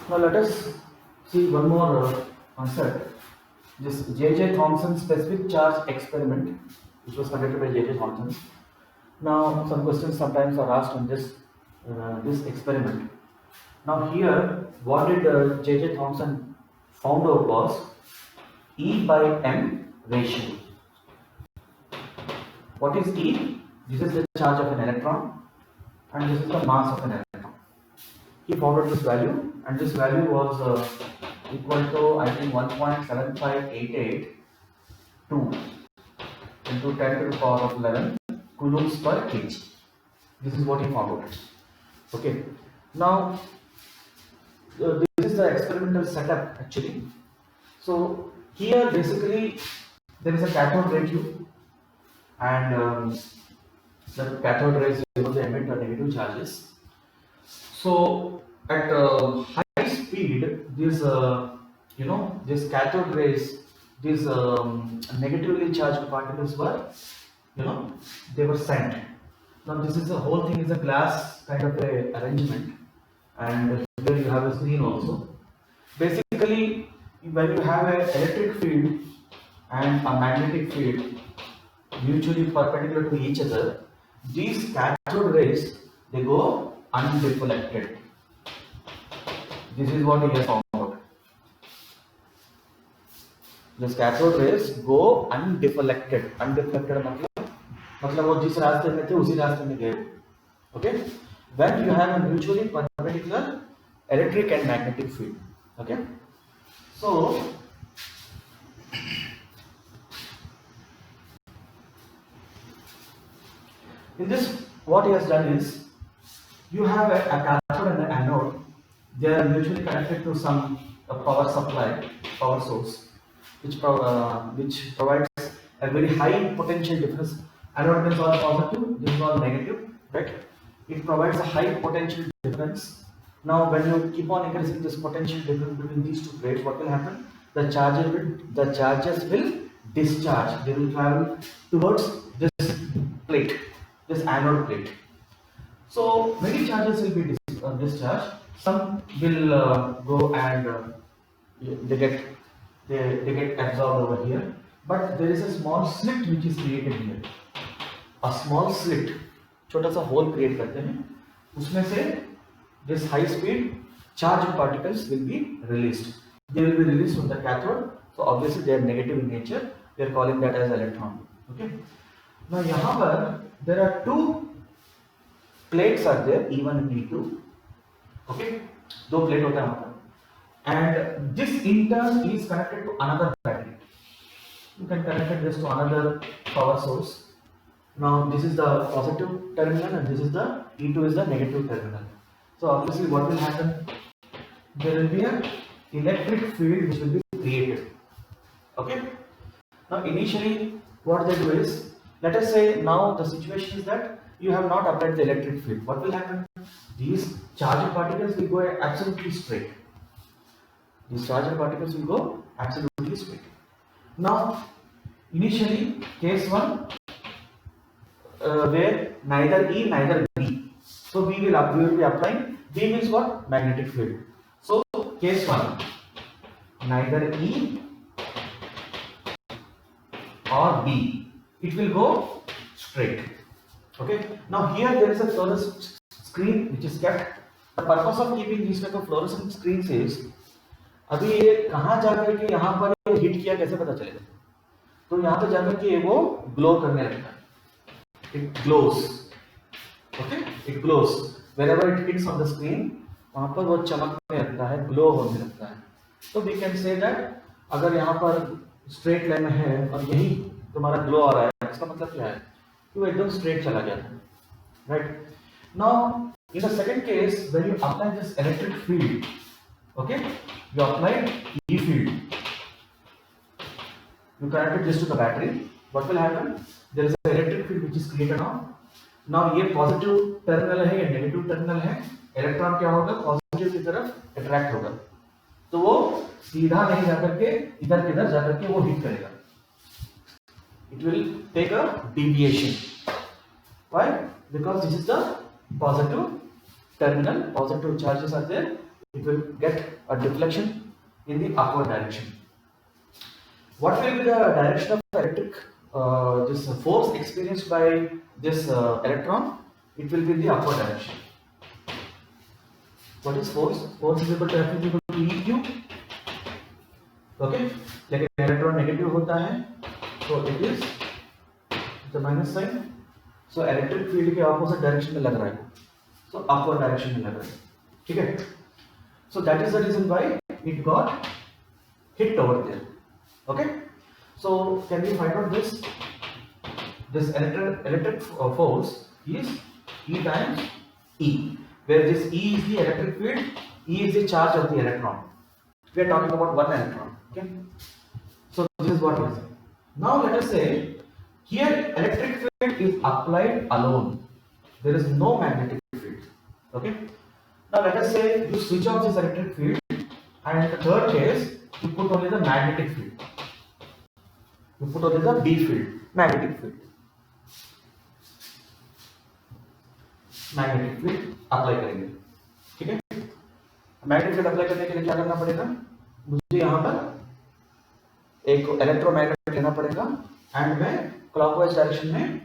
Now let us see one more concept. This J.J. Thomson specific charge experiment, which was conducted by J.J. Thomson. Now some questions sometimes are asked on this experiment. Now here, what did J.J. Thomson found out was E by M ratio. What is E? This is the charge of an electron, and this is the mass of an electron. He found out this value, and this value was equal to, I think, 1.75882 into 10 to the power of 11 coulombs per kg. This is what he found out. Okay. Now, this is the experimental setup actually. So here basically there is a cathode ray tube, and the cathode rays is able to emit negative charges. So at high speed, these these cathode rays, these negatively charged particles were, they were sent. Now this is the whole thing is a glass kind of a arrangement, and here you have a screen also. Basically, when you have an electric field and a magnetic field mutually perpendicular to each other, these cathode rays, they go undeflected. This is what he has found out. These cathode rays go undeflected. Undeflected मतलब वो जिस रास्ते में थे उसी रास्ते में गए. Okay? When you have a mutually perpendicular electric and magnetic field. Okay? So in this, what he has done is, you have a cathode and an anode. They are mutually connected to some power supply, power source, which provides a very high potential difference. Anode means all positive, this is all negative, right? It provides a high potential difference. Now, when you keep on increasing this potential difference between these two plates, what will happen? The charges will discharge. They will travel towards this plate, this anode plate. So many charges will be discharged. Some will go and they get absorbed over here. But there is a small slit which is created here. A small slit, छोटा सा hole create करते हैं. उसमें से this high speed charged particles will be released. They will be released from the cathode. So obviously they are negative in nature. We are calling that as electron. Okay. Now यहाँ पर there are two plates are there, E1 and E2. Okay, दो plate होता है वहाँ पर. And this in turn is connected to another battery. You can connect this to another power source. Now this is the positive terminal and this is the E2 is the negative terminal. So obviously what will happen? There will be an electric field which will be created. Okay. Now initially what they do is, let us say now the situation is that you have not applied the electric field. What will happen? These charged particles will go absolutely straight. These charged particles will go absolutely straight. Now, initially, case 1, where neither E, neither B. So, we will be applying, B means what? Magnetic field. So, case 1, neither E or B. It will go straight. Okay. Now here there is a fluorescent screen which is kept. The purpose of keeping these type of fluorescent screens is, अभी ये कहाँ जाकर के यहाँ पर hit किया कैसे पता चलेगा? तो यहाँ पे जाकर के वो ग्लो करने लगता है. It glows. Okay? It glows. Wherever it hits on the screen, वहाँ पर वो चमकने लगता है, ग्लो होने लगता है. तो we can say that अगर यहाँ पर straight line है और यही तुम्हारा ग्लो आ रहा है, इसका मतलब क्या है? तो एकदम straight चला गया था. Right? Now, in the second case, when you apply this electric field, okay, you apply E field. You connect this to the battery. What will happen? There is an electric field which is created now. Now ये positive terminal है, ये negative terminal है. Electron क्या होगा? Positive की तरफ attract होगा. तो वो सीधा नहीं जाकर के इधर किधर जाकर के वो hit करेगा. It will take a deviation. Why? Because this is the positive terminal, positive charges are there. it will get a deflection in the upward direction. What will be the direction of electric this force experienced by this electron? It will be in the upward direction. What is force? Force is equal to F is equal to EQ. Okay, लेकिन electron negative होता है, so it is the minus sign. So electric field के opposite direction में लग रहा है, so upward direction में लग रहा है, ठीक है? So that is the reason why it got hit over there. Okay, so can we find out this? This electric force is E times E, where this E is the electric field, E is the charge of the electron. We are talking about one electron. Okay, so this is what it is. Now let us say here electric field is applied alone. There is no magnetic field. Okay. Now let us say you switch off this electric field, and in the third case you put only the magnetic field. You put only the B field, magnetic field. Magnetic field apply करेंगे, ठीक है? Magnetic field apply करने के लिए क्या करना पड़ेगा? मुझे यहाँ पर एक इलेक्ट्रोमैग्नेट लेना पड़ेगा एंड मैं क्लॉकवाइज डायरेक्शन में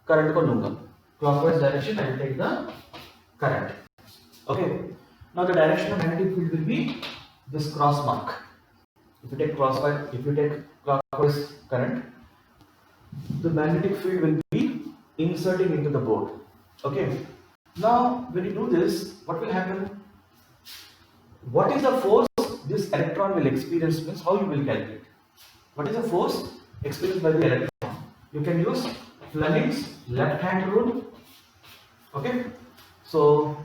करंट को लूंगा. Clockwise direction I will take the current. Okay, now the direction of magnetic field will be this cross mark. If you take clockwise current, the magnetic field will be inserting into the board. Okay. Now, when you do this, what will happen? What is the force this electron will experience? Means how you will calculate. What is the force experienced by the electron? You can use Fleming's left-hand rule. Okay. So,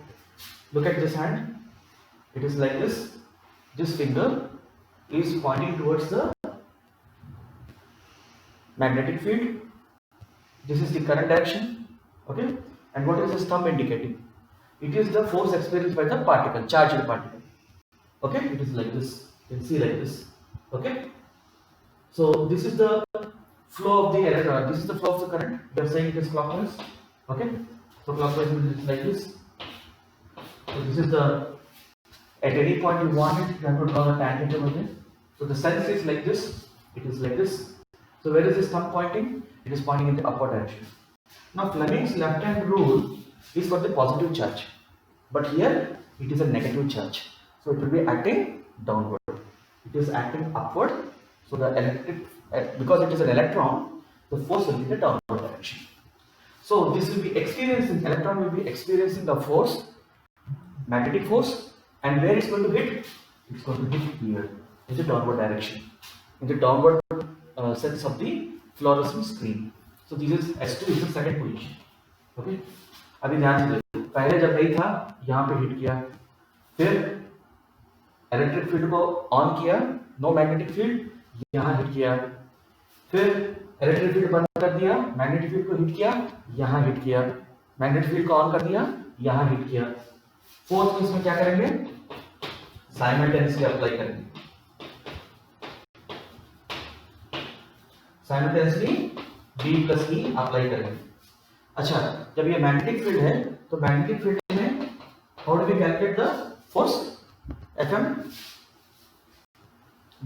look at this hand. It is like this. This finger is pointing towards the magnetic field. This is the current direction. Okay. And what is this thumb indicating? It is the force experienced by the particle, charged particle. Okay, it is like this. You can see like this. Okay. So this is the flow of the electron. This is the flow of the current. We are saying it is clockwise. Okay. So clockwise is like this. So this is the. At any point you want it, you have to draw a tangent over there. So the sense is like this. It is like this. So where is this thumb pointing? It is pointing in the upward direction. Now Fleming's left-hand rule is for the positive charge, but here it is a negative charge, so it will be acting downward. It is acting upward, so the electric, because it is an electron, the force will be in the downward direction. So this will be experiencing, electron will be experiencing the force, magnetic force, and where it's going to hit? It's going to hit here, in the downward direction, in the downward sense of the fluorescent screen. So this is S2 is the second position. Okay. अभी ध्यान से देखो, पहले जब नहीं था यहाँ पे हिट किया, फिर इलेक्ट्रिक फील्ड को ऑन किया, नो मैग्नेटिक फील्ड, यहाँ हिट किया, फिर इलेक्ट्रिक फील्ड बंद कर दिया, मैग्नेटिक फील्ड को हिट किया, यहाँ हिट किया, मैग्नेटिक फील्ड को ऑन कर दिया, यहाँ हिट किया. फोर्थ केस में क्या करेंगे? साइमल्टेनियसली अप्लाई करेंगे. Simultaneously B plus E apply करेंगे. अच्छा, जब ये मैग्नेटिक फील्ड है तो मैग्नेटिक फील्ड में how do we calculate the force? Fm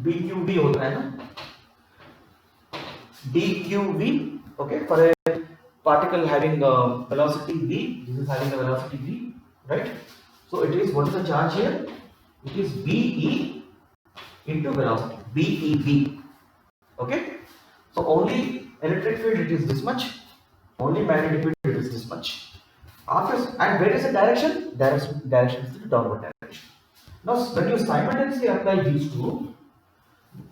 BQV होता है ना, DQV. okay, for a particle having velocity V, this is having a velocity V, right? So it is, what is the charge here? It is BE into velocity, BEV. Okay, so only electric field it is this much, only magnetic field it is this much. After, and where is the direction? Direction is the downward direction. Now when you simultaneously apply these two,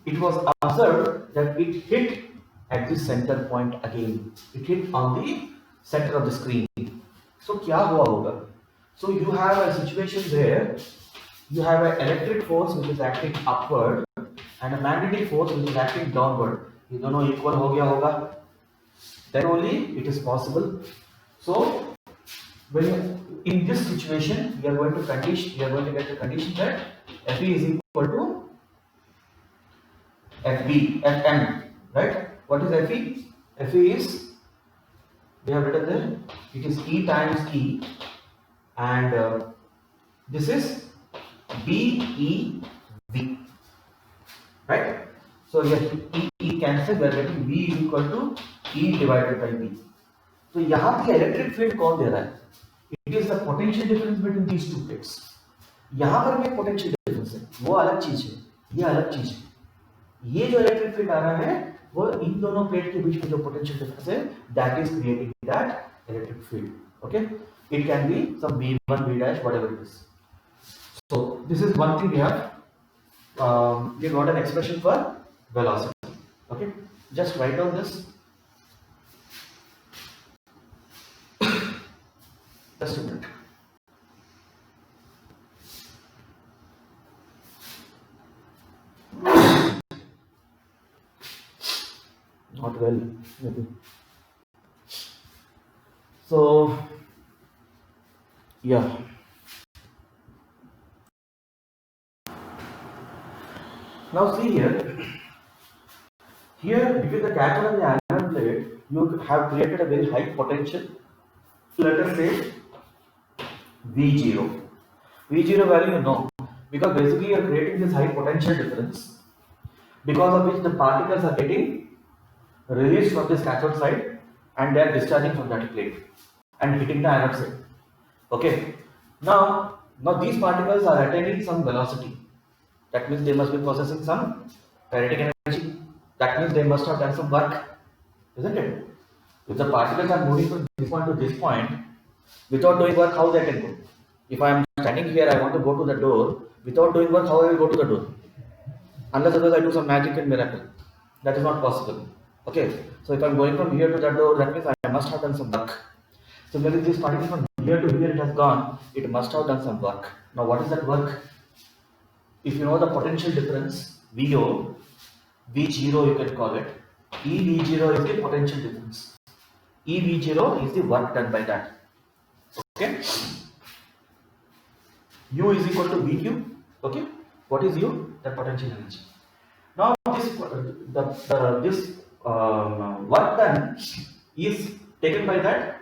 it was observed that it hit at the center point again. It hit on the center of the screen. So क्या हुआ होगा? So you have a situation where you have an electric force which is acting upward and a magnetic force which is acting downward. ये दोनों equal हो गया होगा, then only it is possible. So when in this situation we are going to get the condition that Fe is equal to Fm, right? What is Fe? Fe is, we have written there, it is E times E, and this is BeV, right? So here E cancel, we are getting V is equal to E divided by B. So यहाँ पे electric field कौन दे रहा है? It is the potential difference between these two plates. यहाँ पर भी potential difference है, वो अलग चीज है, ये अलग चीज है। ये जो इलेक्ट्रिक फील्ड आ रहा है वो इन दोनों प्लेट के बीच में जो पोटेंशियल डिफरेंस है, that is creating that electric field. Okay, it can be some V1, V dash, whatever it is. So this is one thing we have. We got an expression for velocity. Okay, just write down this. Just a minute. Not well, maybe. So, yeah. Now see here. Here, between the cathode and the anode plate, you have created a very high potential. Let us say V0. V0 value you know, because basically you are creating this high potential difference, because of which the particles are getting released from this cathode side and they are discharging from that plate and hitting the anode side. Okay. Now these particles are attaining some velocity. That means they must be possessing some kinetic energy. That means they must have done some work, isn't it? If the particles are moving from this point to this point without doing work, how they can go? If I am standing here, I want to go to the door. Without doing work, how I will go to the door? Unless otherwise I do some magic and miracle. That is not possible. Okay. So if I am going from here to that door, that means I must have done some work. Similarly, this particle from here to here it has gone. It must have done some work. Now, what is that work? If you know the potential difference, VO, V0 you can call it. EV0 is the potential difference. EV0 is the work done by that. Okay. U is equal to VQ. Okay. What is U? The potential energy. Now this work done is taken by that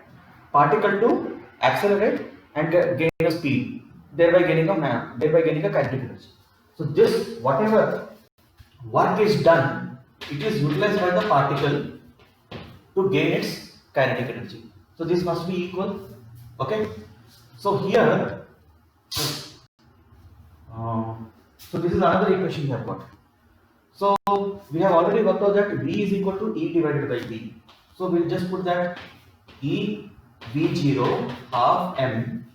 particle to accelerate and gain a speed, thereby gaining a kinetic energy. So this whatever work is done, it is utilized by the particle to gain its kinetic energy. So this must be equal. Okay. So here, so this is another equation we have got. So we have already worked out that V is equal to E divided by B. So we'll just put that E V0 of M.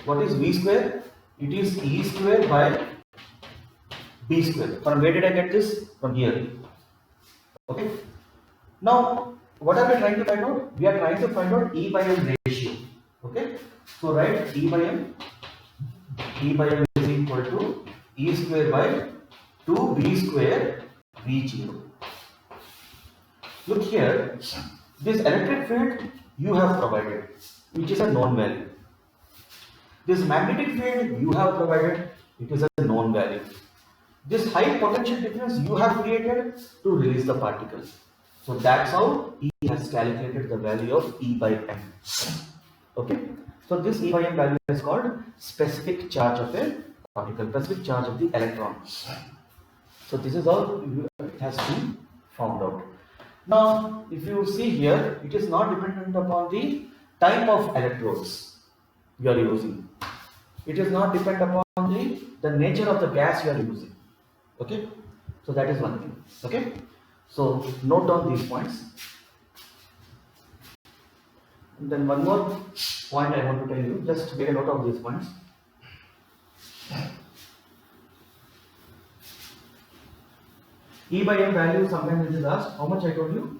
What is V square? It is E square by B square. From where did I get this? From here. Okay. Now, what are we trying to find out? We are trying to find out E by M ratio. Okay. So write E by M. E by M is equal to E square by 2B square V0. Look here, this electric field you have provided, which is a known value. This magnetic field you have provided, it is a known value. This high potential difference you have created to release the particle. So that's how E has calculated the value of E by M. Okay. So this E by M value is called specific charge of a particle, specific charge of the electron. So this is how it has been found out. Now, if you see here, it is not dependent upon the type of electrodes you are using. It is not dependent upon the nature of the gas you are using. Okay. So that is one thing. Okay. So note down these points. And then one more point I want to tell you. Just make a note of these points. E by M value, sometimes it is asked, how much I told you?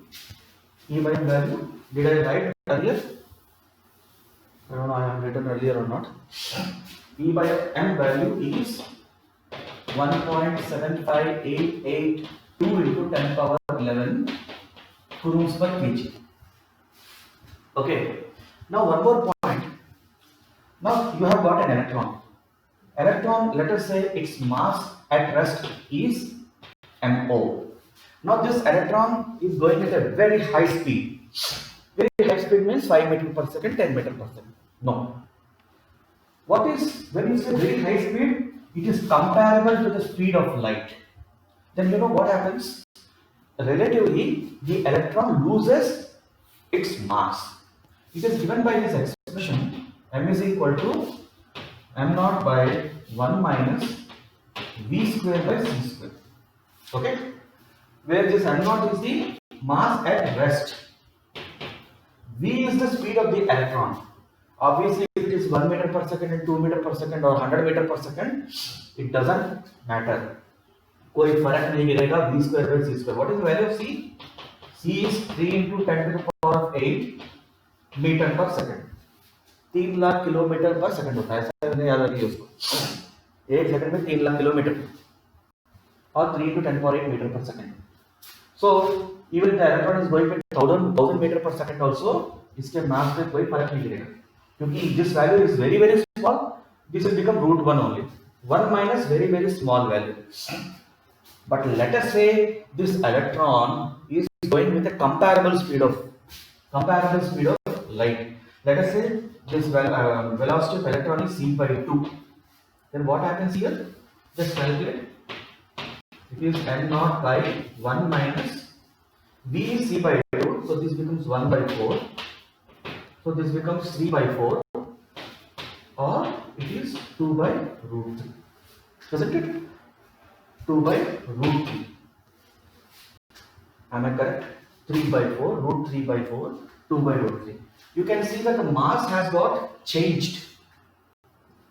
E by M value, did I write earlier? I don't know, I have written earlier or not. E by M value is 1.75882 into 10 power 11 coulombs per kg. Okay. Now one more point. Now you have got an electron. Electron, let us say its mass at rest is MO. Now this electron is going at a very high speed. Very high speed means 5 meters per second, 10 meters per second. No. What is, when you say very high speed, it is comparable to the speed of light, then you know what happens? Relatively, the electron loses its mass. It is given by this expression m is equal to m naught by 1 minus v square by c square. Okay? Where this m naught is the mass at rest. V is the speed of the electron. Obviously, if it is 1 meter per second and 2 meter per second or 100 meter per second, it doesn't matter. कोई फर्क नहीं गिरेगा v square by c square. What is the value of c? c is 3 into 10 to the power of 8 meter per second. 3 lakh kilometre पर second होता है, ऐसा नहीं याद रखिए उसको. एक सेकंड में 3 लाख किलोमीटर और 3 into 10 power 8 meter per second. So even the electron is going with 1000 meter per second also, इसके मास में कोई फर्क नहीं गिरेगा, क्योंकि this value is very very small. This will become root 1 only. 1 minus very very small value. But let us say this electron is going with a comparable speed of light. Let us say this velocity of electron is c by 2. Then what happens here? Just calculate. It is m naught by 1 minus v is c by 2. So this becomes 1 by 4. So this becomes 3 by 4. Or it is 2 by root 3. Doesn't it? 2 by root 3. Am I correct? 3 by 4, root 3 by 4, 2 by root 3. You can see that the mass has got changed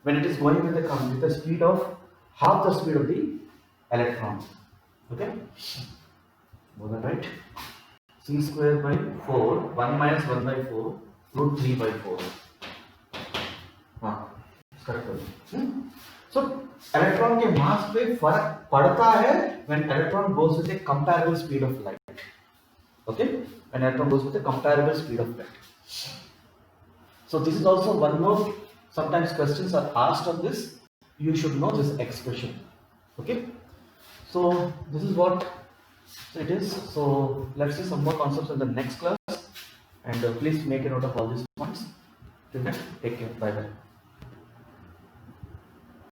when it is going with the speed of half the speed of the electron. Okay? Was that right? C square by 4, 1 minus 1 by 4, root 3 by 4. It's correct. So electron के mass पे फर्क पड़ता है when electron goes with a comparable speed of light. Okay? When electron goes with a comparable speed of light. So this is also one more. Sometimes questions are asked on this. You should know this expression. Okay? So this is what it is. So let's see some more concepts in the next class. And please make a note of all these points. Till then, take care. Bye bye.